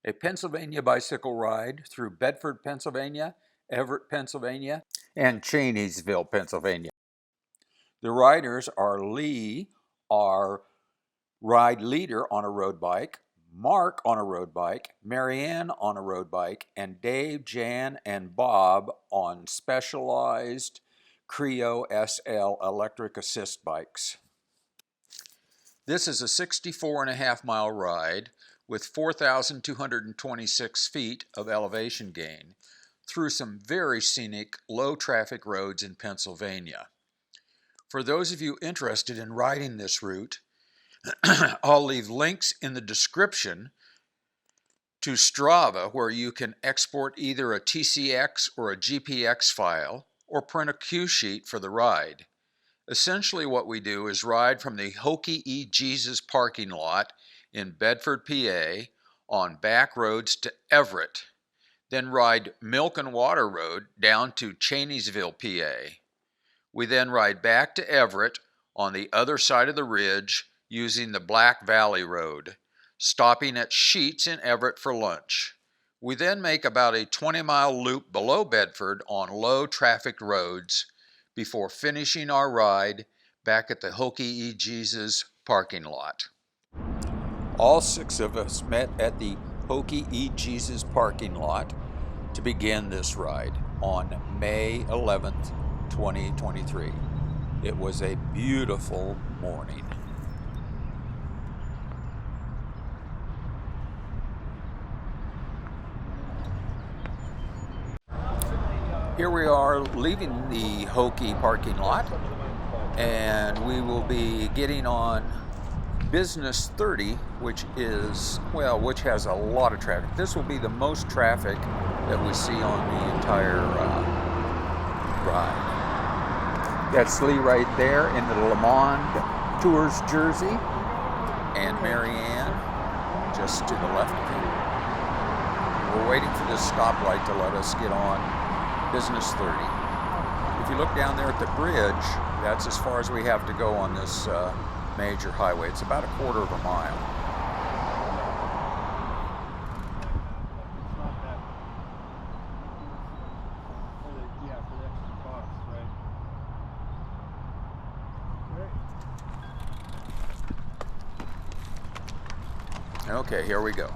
a Pennsylvania bicycle ride through Bedford, Pennsylvania, Everett, Pennsylvania, and Cheneysville, Pennsylvania. The riders are Lee, our ride leader on a road bike, Mark on a road bike, Marianne on a road bike, and Dave, Jan, and Bob on specialized Creo SL electric assist bikes. This is a 64.5-mile ride with 4,226 feet of elevation gain through some very scenic, low-traffic roads in Pennsylvania. For those of you interested in riding this route, I'll leave links in the description to STRAVA, where you can export either a TCX or a GPX file or print a cue sheet for the ride. Essentially what we do is ride from the Hokey E. Jesus parking lot in Bedford, PA on back roads to Everett, then ride Milk and Water Road down to Cheneysville, PA. We then ride back to Everett on the other side of the ridge using the Black Valley Road, stopping at Sheets in Everett for lunch. We then make about a 20-mile loop below Bedford on low-trafficked roads before finishing our ride back at the Hokey E. Jesus parking lot. All 6 of us met at the Hokey E. Jesus parking lot to begin this ride on May 11th, 2023. It was a beautiful morning. Here we are leaving the Hokey parking lot, and we will be getting on Business 30, which has a lot of traffic. This will be the most traffic that we see on the entire ride. That's Lee right there in the Le Monde Tours jersey, and Marianne just to the left of him. We're waiting for this stoplight to let us get on Business 30. If you look down there at the bridge, that's as far as we have to go on this major highway. It's about a quarter of a mile. Okay, here we go.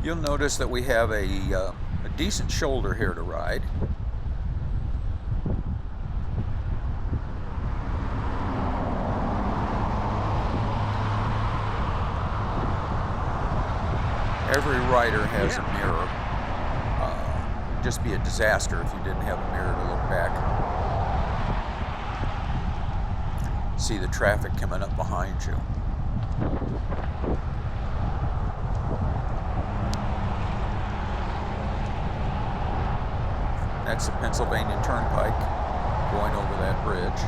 You'll notice that we have a decent shoulder here to ride. Every rider has a mirror. It'd just be a disaster if you didn't have a mirror to look back. See the traffic coming up behind you. That's the Pennsylvania Turnpike going over that bridge.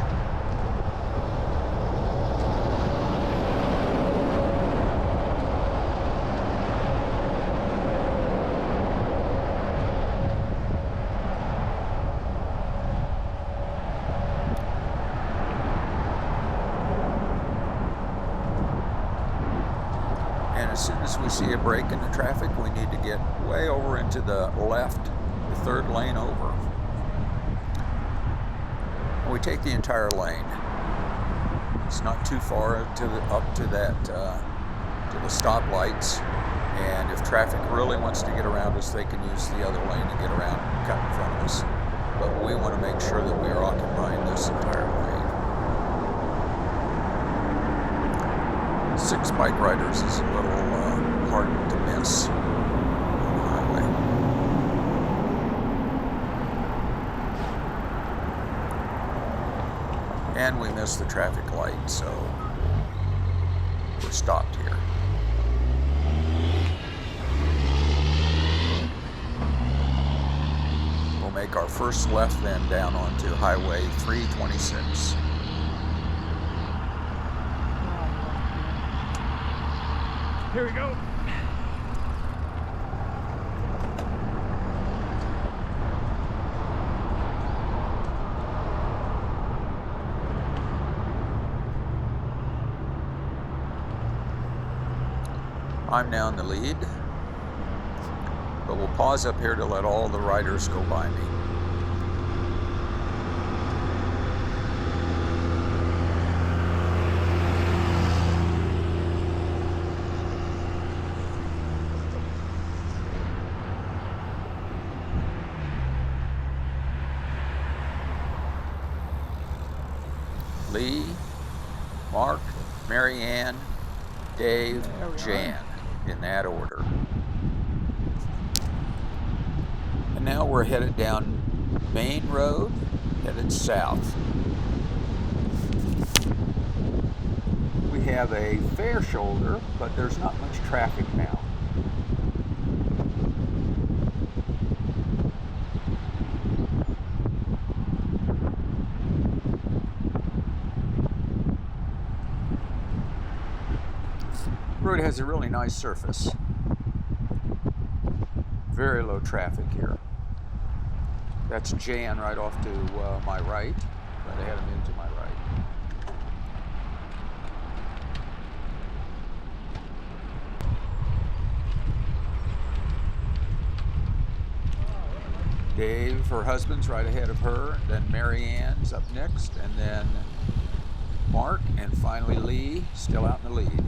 And as soon as we see a break in the traffic, we need to get way over into the left, the third lane over. We take the entire lane. It's not too far up to the stoplights, and if traffic really wants to get around us, they can use the other lane to get around and cut in front of us. But we want to make sure that we are occupying this entire lane. 6 bike riders is a little hard to miss on the highway. And we missed the traffic light, so we're stopped here. We'll make our first left then down onto Highway 326. Here we go. I'm now in the lead, but we'll pause up here to let all the riders go by me. Lee, Mark, Mary Ann, Dave, Jan, in that order. And now we're headed down Main Road, headed south. We have a fair shoulder, but there's not much traffic now. The road has a really nice surface. Very low traffic here. That's Jan right off to my right, right ahead of me to my right. Dave, her husband's right ahead of her, then Mary Ann's up next, and then Mark, and finally Lee, still out in the lead.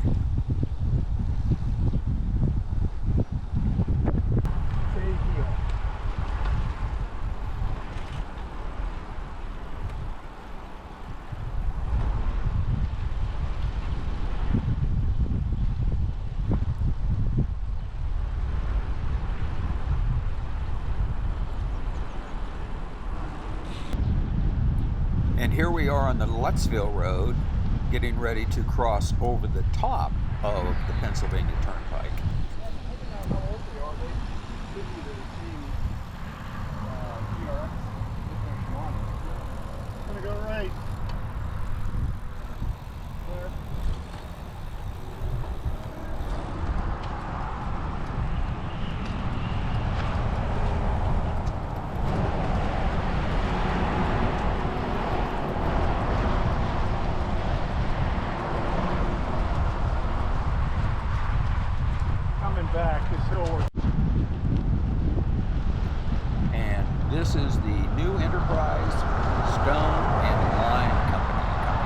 And here we are on the Luttsville Road, getting ready to cross over the top of the Pennsylvania Turnpike. I'm gonna go right. Back this hill. And this is the new Enterprise Stone and Lime Company coming.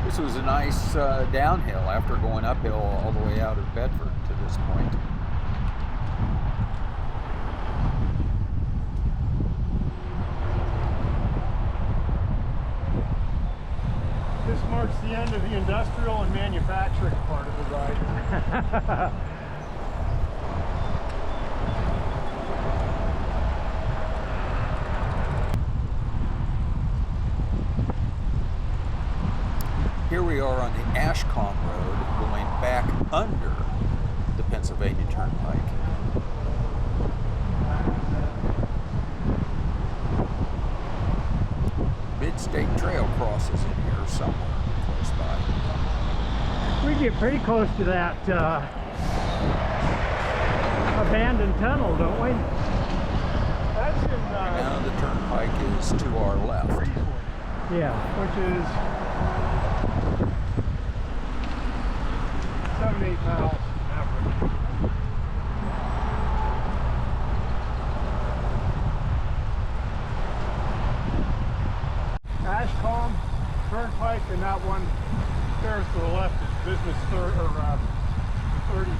This was a nice downhill after going uphill all the way out of Bedford to this point. This marks the end of the industrial and manufacturing part of the ride. Here we are on the Ashcombe Road going back under the Pennsylvania Turnpike. Mid-State Trail crosses in here somewhere close by. We get pretty close to that abandoned tunnel, don't we? That's in... Now the turnpike is to our left. Yeah, which is 7-8 miles average. Ashcombe Turnpike, and that one there to the left is Business 30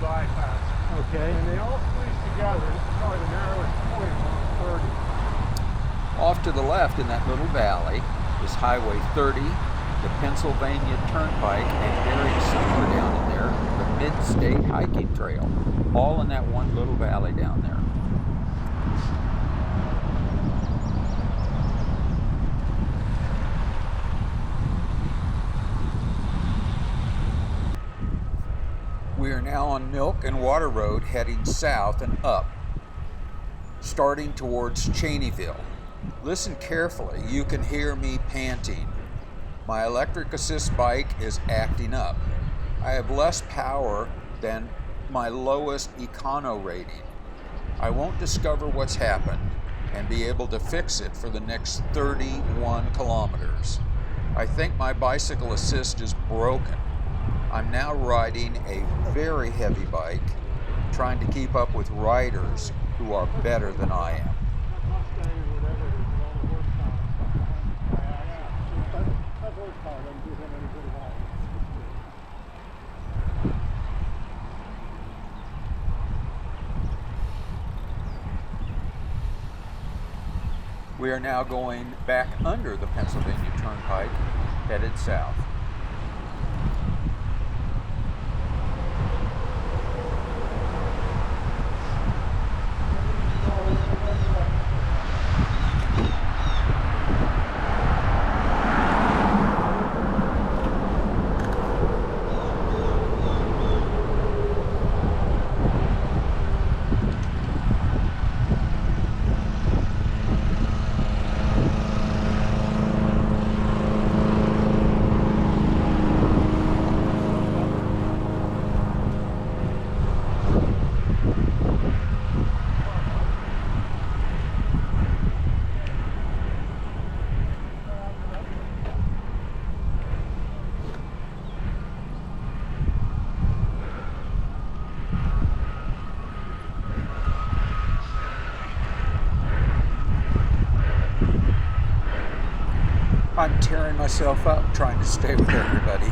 bypass. Okay. And they all squeeze together. This is probably the narrowest point on 30. Off to the left in that little valley is Highway 30, the Pennsylvania Turnpike, and buried somewhere down in there, the Mid-State Hiking Trail. All in that one little valley down there. We are now on Milk and Water Road heading south and up, starting towards Cheneyville. Listen carefully, you can hear me panting. My electric assist bike is acting up. I have less power than my lowest econo rating. I won't discover what's happened and be able to fix it for the next 31 kilometers. I think my bicycle assist is broken. I'm now riding a very heavy bike, trying to keep up with riders who are better than I am. We are now going back under the Pennsylvania Turnpike, headed south. I'm tearing myself up trying to stay with everybody.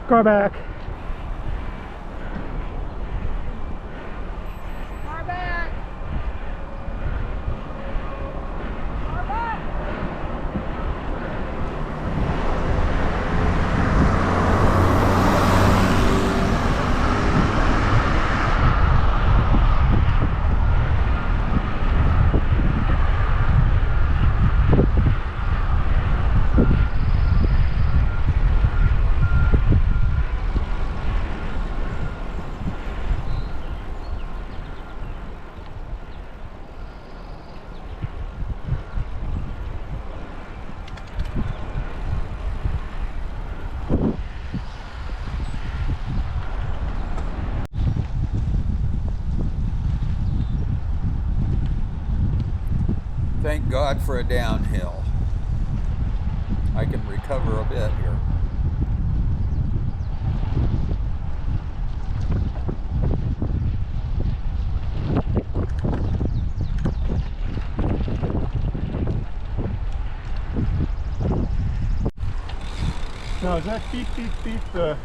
Go back. Thank God for a downhill. I can recover a bit here. Now is that beep beep beep the...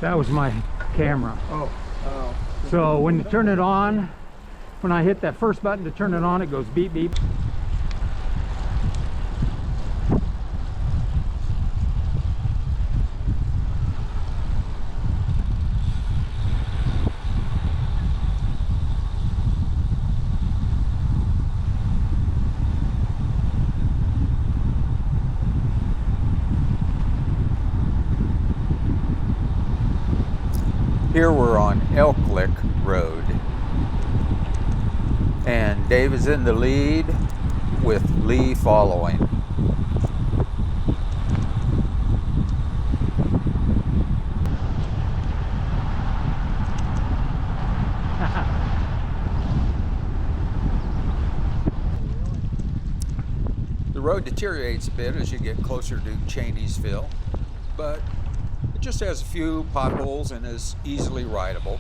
That was my camera. Oh. So when you turn it on, when I hit that first button to turn it on, it goes beep beep. Here we're on Elk Lick Road, and Dave is in the lead with Lee following. The road deteriorates a bit as you get closer to Cheneysville, but it just has a few potholes and is easily rideable.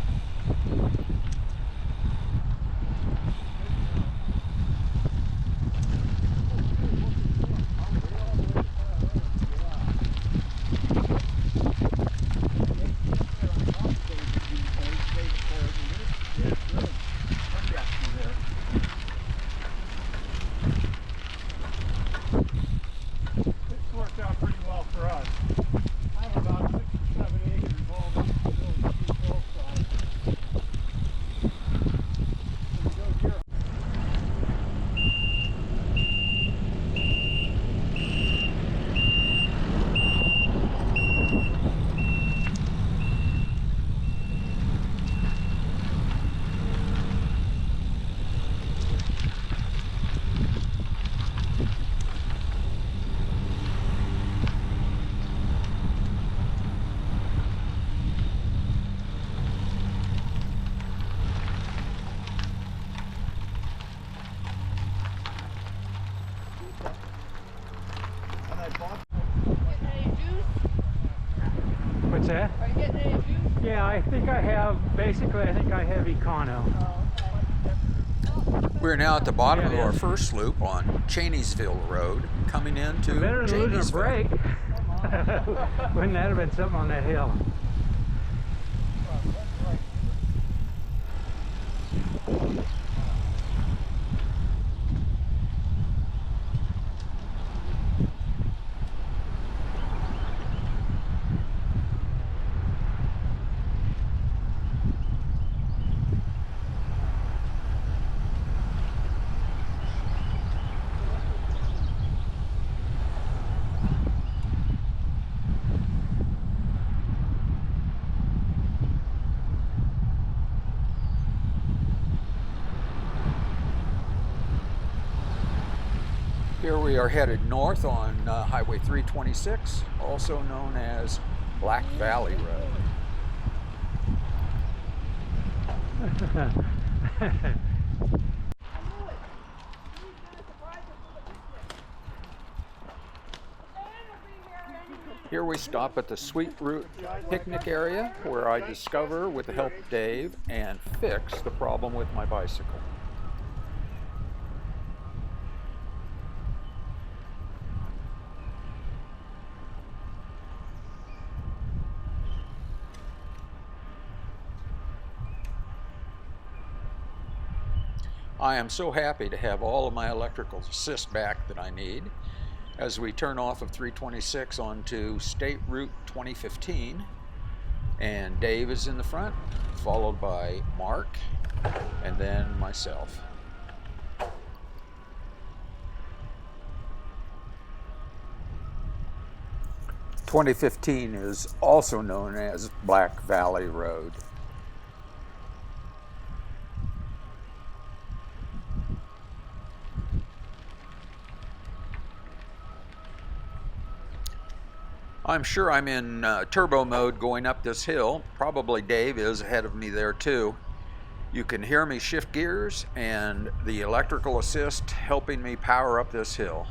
This worked out pretty well for us. I have about 6 or 7 acres all this really steep hillside. that? Are you getting any of you? Yeah, I think I have, basically I think I have Econo. We're now at the bottom Yeah, of it our is. first loop on Cheneysville Road, coming into Better than losing a Cheneysville. brake. Wouldn't that have been something on that hill? Here we are headed north on Highway 326, also known as Black Valley Road. Here we stop at the Sweet Root picnic area, where I discover, with the help of Dave, and fix the problem with my bicycle. I am so happy to have all of my electrical assist back that I need as we turn off of 326 onto State Route 2015, and Dave is in the front, followed by Mark, and then myself. "2015" is also known as Black Valley Road. I'm sure I'm in turbo mode going up this hill. Probably Dave is ahead of me there too. You can hear me shift gears and the electrical assist helping me power up this hill.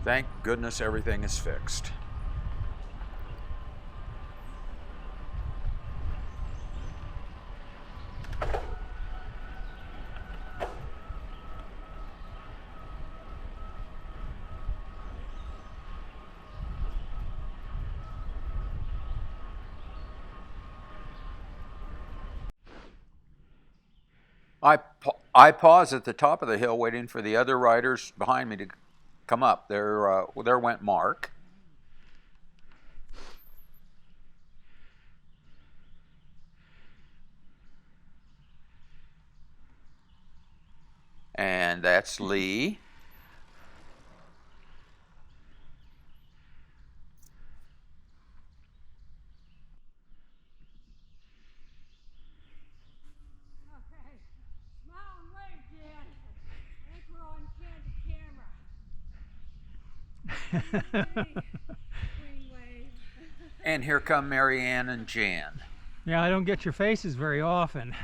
Thank goodness everything is fixed. I pause at the top of the hill waiting for the other riders behind me to come up. There went Mark. And that's Lee. And here come Mary Ann and Jan. Yeah, I don't get your faces very often.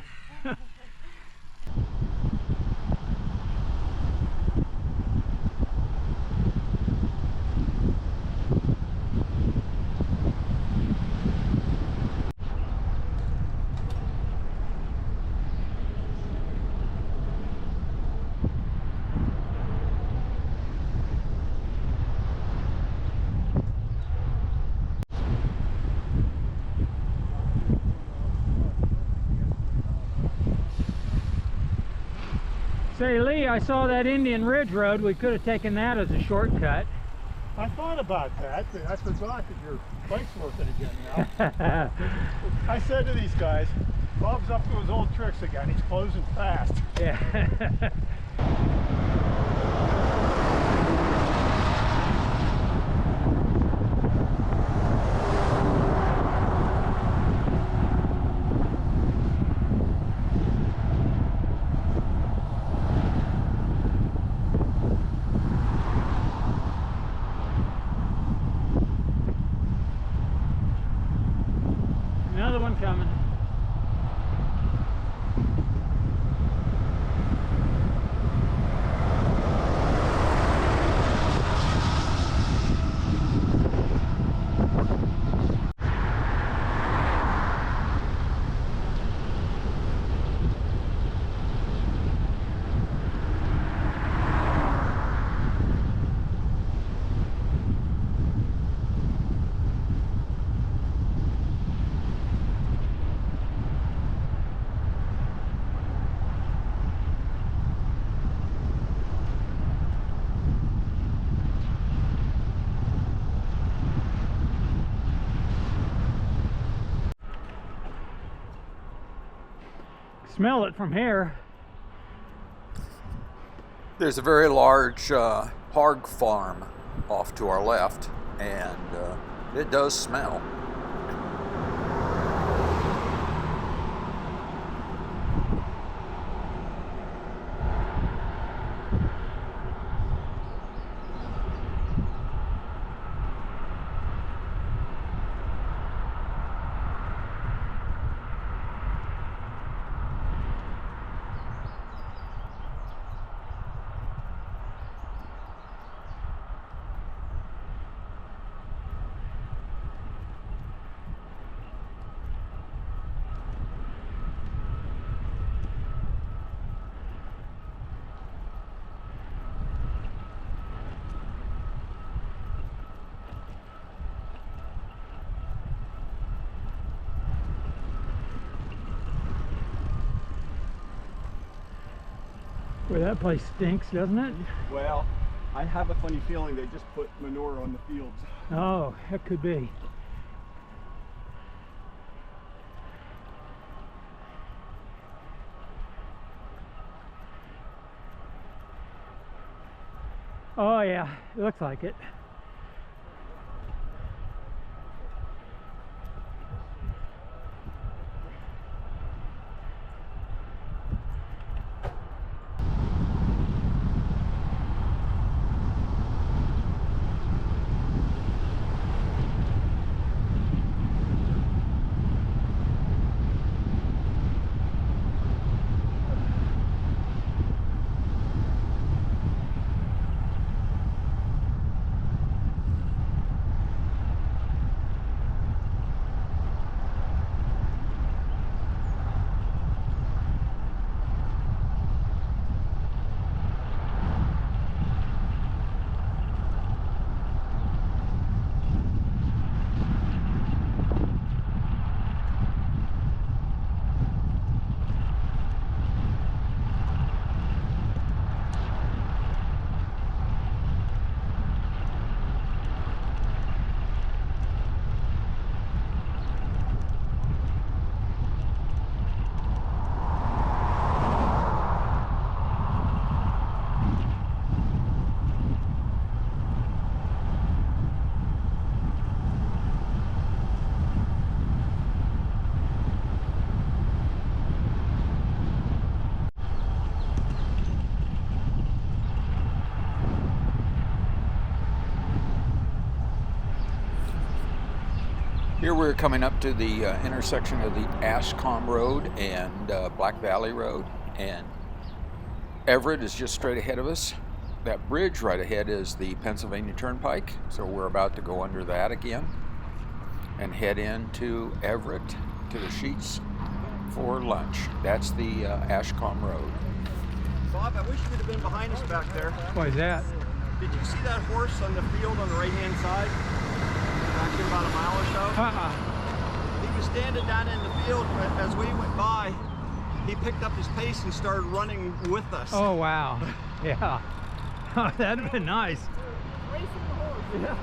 Say, Lee, I saw that Indian Ridge Road. We could have taken that as a shortcut. I thought about that. I forgot that your bike's working again now. I said to these guys, Bob's up to his old tricks again. He's closing fast. Yeah. Another one coming. smell it from here. There's a very large hog farm off to our left, and it does smell. Boy, that place stinks, doesn't it? Well, I have a funny feeling they just put manure on the fields. Oh, that could be. Oh yeah, it looks like it. Here we're coming up to the intersection of the Ashcombe Road and Black Valley Road, and Everett is just straight ahead of us. That bridge right ahead is the Pennsylvania Turnpike, so we're about to go under that again and head into Everett to the Sheets for lunch. That's the Ashcombe Road. Bob, I wish you would have been behind us back there. Why is that? Did you see that horse on the field on the right-hand side? Back here about a mile or so? He was standing down in the field, but as we went by, he picked up his pace and started running with us. Oh wow. Yeah. Oh, that'd have been nice. Racing the horse. Yeah.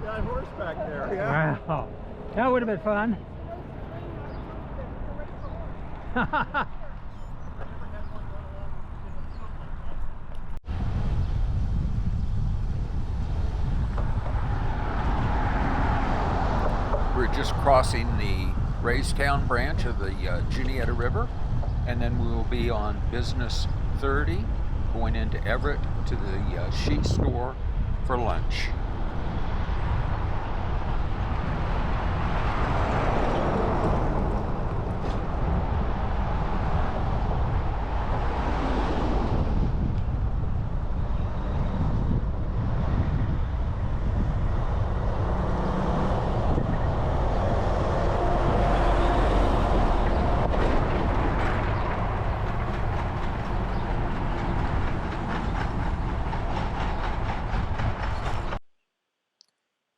That horse back there. Yeah. Wow. That would have been fun. We're just crossing the Raystown branch of the Juniata River, and then we will be on Business 30 going into Everett to the sheet store for lunch.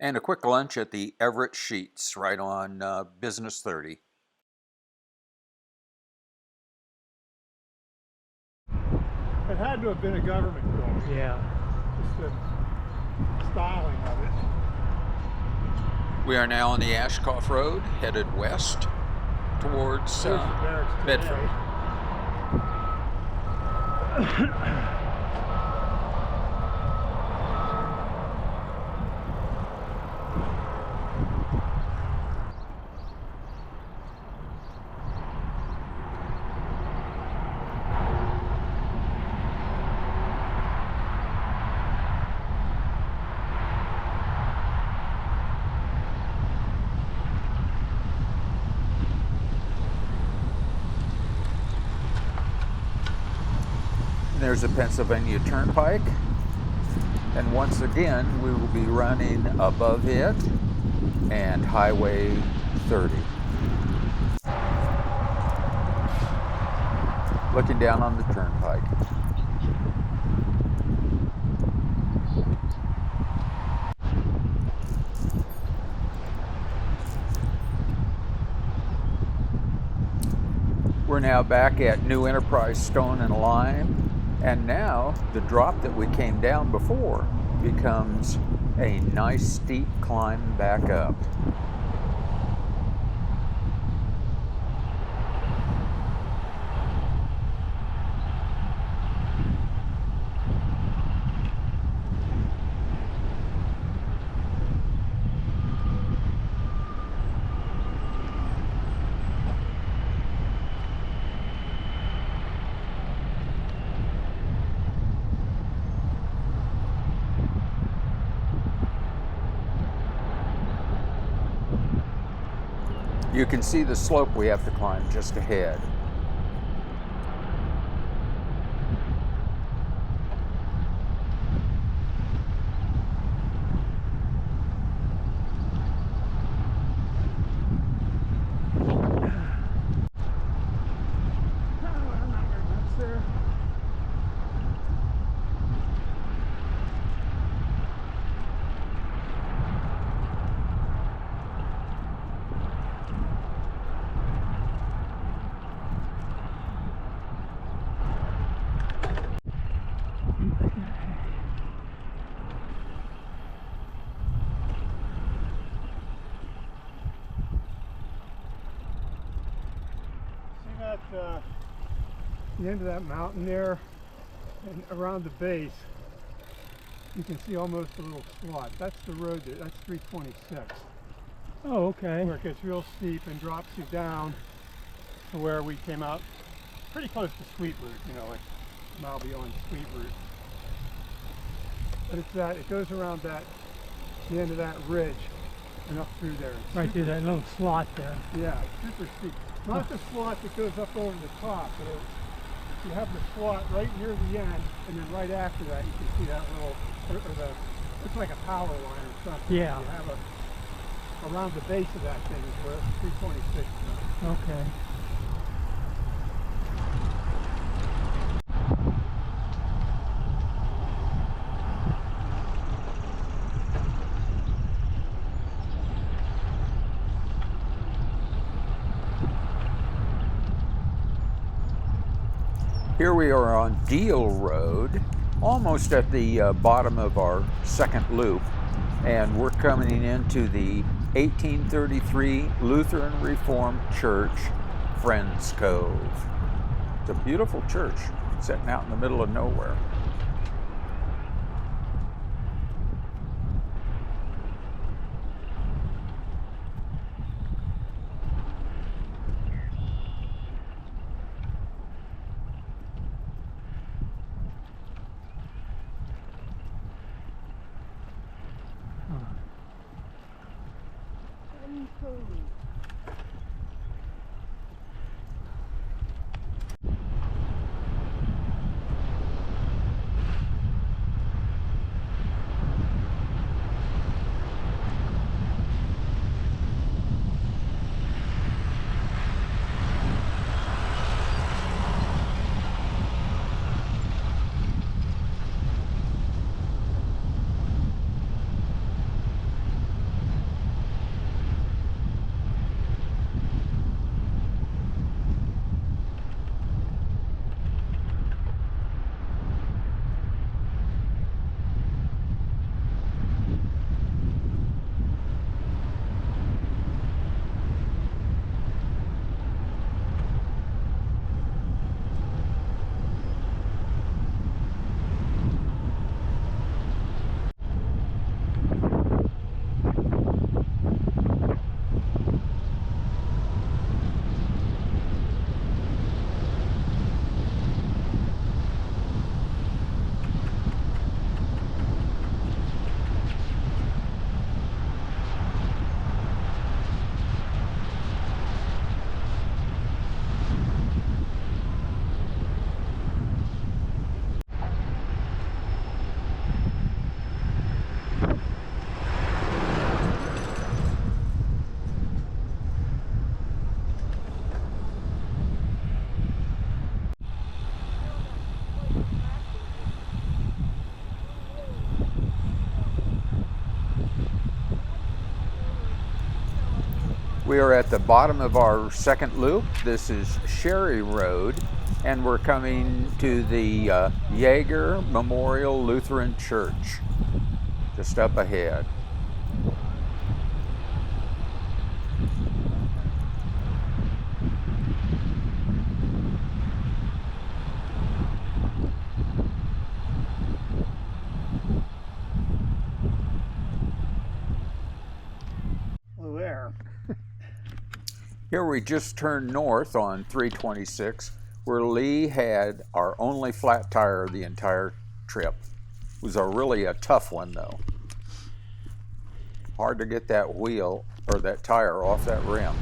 And a quick lunch at the Everett Sheets right on Business 30. It had to have been a government building. Yeah. Just the styling of it. We are now on the Ashcombe Road, headed west. towards There's the barracks today. Bedford. There's the Pennsylvania Turnpike, and once again we will be running above it and Highway 30. Looking down on the turnpike. We're now back at New Enterprise Stone and Lime. And now the drop that we came down before becomes a nice steep climb back up. You can see the slope we have to climb just ahead. The end of that mountain there, and around the base, you can see almost a little slot. That's the road, that's 326. Oh, okay. Where it gets real steep and drops you down to where we came out pretty close to Sweet Route, you know, like a mile beyond Sweet Route. But it's that, it goes around that, the end of that ridge and up through there. It's Right through that little slot there. Yeah, super steep. Not the slot that goes up over the top, but you have the slot right near the end, and then right after that you can see that little, it's like a power line or something. Yeah. You have around the base of that thing is where 326 is. Okay. Here we are on Deal Road, almost at the bottom of our second loop, and we're coming into the 1833 Lutheran Reformed Church, Friends Cove. It's a beautiful church, sitting out in the middle of nowhere. We are at the bottom of our second loop. This is Sherry Road, and we're coming to the Jaeger Memorial Lutheran Church, just up ahead. Oh, there. Here we just turned north on 326, where Lee had our only flat tire the entire trip. It was really a tough one though. Hard to get that wheel or that tire off that rim.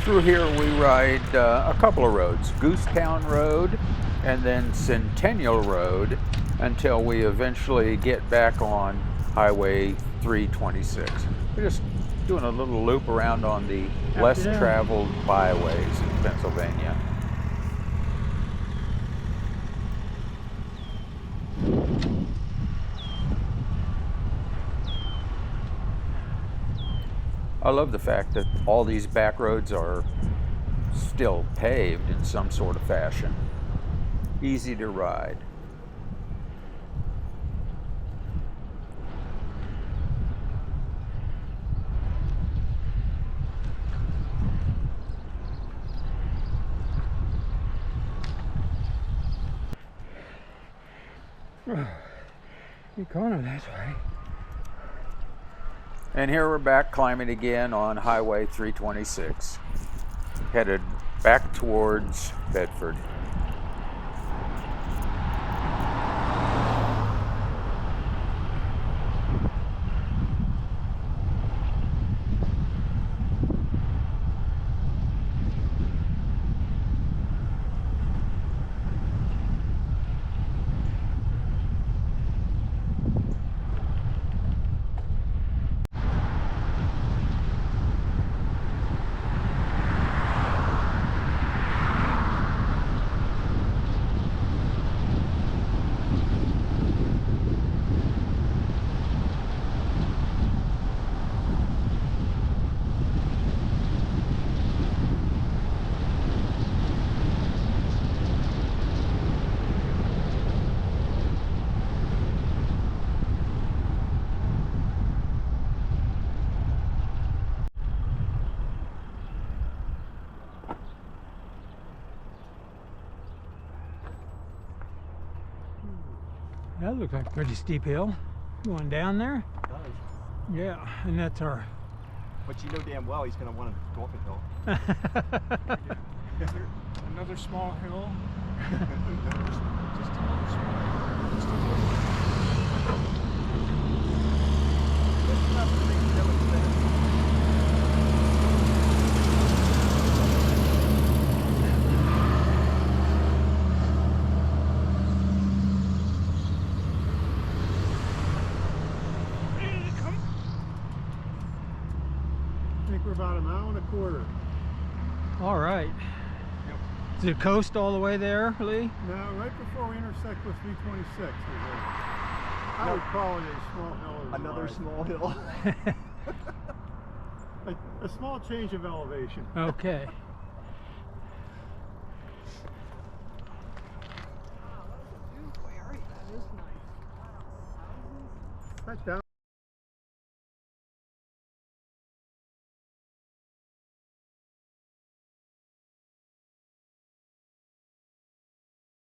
Through here we ride a couple of roads, Goosetown Road and then Centennial Road, until we eventually get back on Highway 326. We're just doing a little loop around on the less traveled byways in Pennsylvania. I love the fact that all these back roads are still paved in some sort of fashion. Easy to ride. You're going that way. And here we're back climbing again on Highway 326, headed back towards Bedford. That looks like a pretty steep hill going down there. It does. Yeah, and that's our... But you know damn well he's going to want to go up a hill. Another small hill. Just another small. Just a little. Just enough to make you know it's there. I think we're about a mile and a quarter. All right. Yep. Is it coast all the way there, Lee? Now, right before we intersect with 326, I would call it a small hill. Another small hill. A small change of elevation. Okay. Right down.